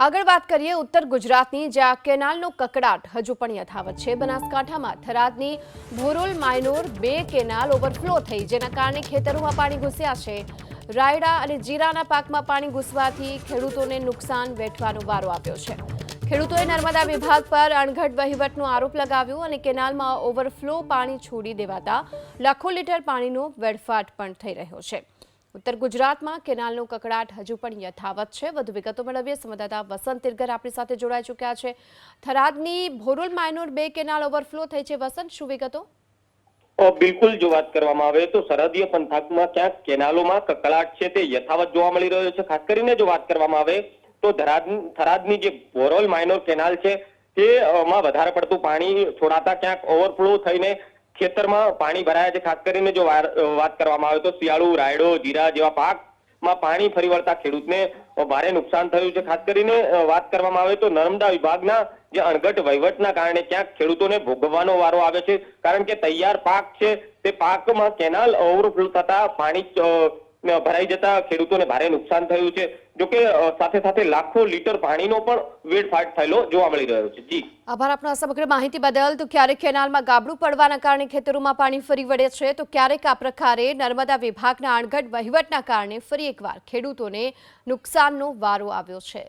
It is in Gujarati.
આગળ વાત કરીએ ઉત્તર ગુજરાતની, જ્યાં કેનાલનો કકડાટ હજુ પણ યથાવત છે। બનાસકાંઠામાં થરાદની ભોરોલ માયનોર 2 કેનાલ ઓવરફ્લો થઈ, જેના કારણે ખેતરોમાં પાણી ઘૂસ્યા છે। રાયડા અને જીરાના પાકમાં પાણી ઘૂસવાથી ખેડૂતોને નુકસાન વેઠવાનો વારો આવ્યો છે। ખેડૂતોએ નર્મદા વિભાગ પર અણઘડ વહીવટનો આરોપ લગાવ્યો અને કેનાલમાં ઓવરફ્લો પાણી છોડી દેવાતા લાખો લીટર પાણીનો વેડફાટ પણ થઈ રહ્યો છે। ઉત્તર ગુજરાતમાં કેનાલનો કકડાટ હજુ પણ યથાવત છે। વધુ વિગતો મેળવીએ સંવાદદાતા વસંત તિરગર આપણી સાથે જોડાઈ ચૂક્યા છે। થરાદની ભોરોલ માયનોર 2 કેનાલ ઓવરફ્લો થઈ છે। વસંત, શું વિગતો? બિલકુલ, જો વાત કરવામાં આવે તો સરહદીય પંથકમાં ક્યાંક કેનાલોમાં કકળાટ છે તે યથાવત જોવા મળી રહ્યો છે। ખાસ કરીને જો વાત કરવામાં આવે તો થરાદની જે ભોરોલ માયનોર કેનાલ છે તેમાં વધારે પડતું પાણી છોડાતા ક્યાંક ઓવરફ્લો થઈને ખેતરમાં પાણી ભરાયા છે। ખાસ કરીને જો વાત કરવામાં આવે તો શિયાળુ, રાયડો, જીરા જેવા પાકમાં પાણી ફરી વળતા ખેડૂતને ભારે નુકસાન થયું છે। ખાસ કરીને વાત કરવામાં આવે તો નર્મદા વિભાગના જે અણઘડ વહીવટના કારણે ક્યાંક ખેડૂતોને ભોગવવાનો વારો આવે છે, કારણ કે તૈયાર પાક છે તે પાકમાં કેનાલ ઓવરફ્લો થતા પાણી ભરાઈ જતા ખેડૂતોને ભારે નુકસાન થયું છે। જોકે સાથે સાથે લાખો લીટર પાણીનો પણ વેડફાટ થયેલો જોવા મળી રહ્યો છે। જી, આભાર આપનો સમગ્ર માહિતી બદલ। તો ક્યારેક કેનાલમાં ગાબડું પડવાના કારણે ખેતરોમાં પાણી ફરી વળે છે, તો ક્યારેક આ પ્રકારે નર્મદા વિભાગના અણઘડ વહીવટના કારણે ફરી એકવાર ખેડૂતોને નુકસાનનો વારો આવ્યો છે।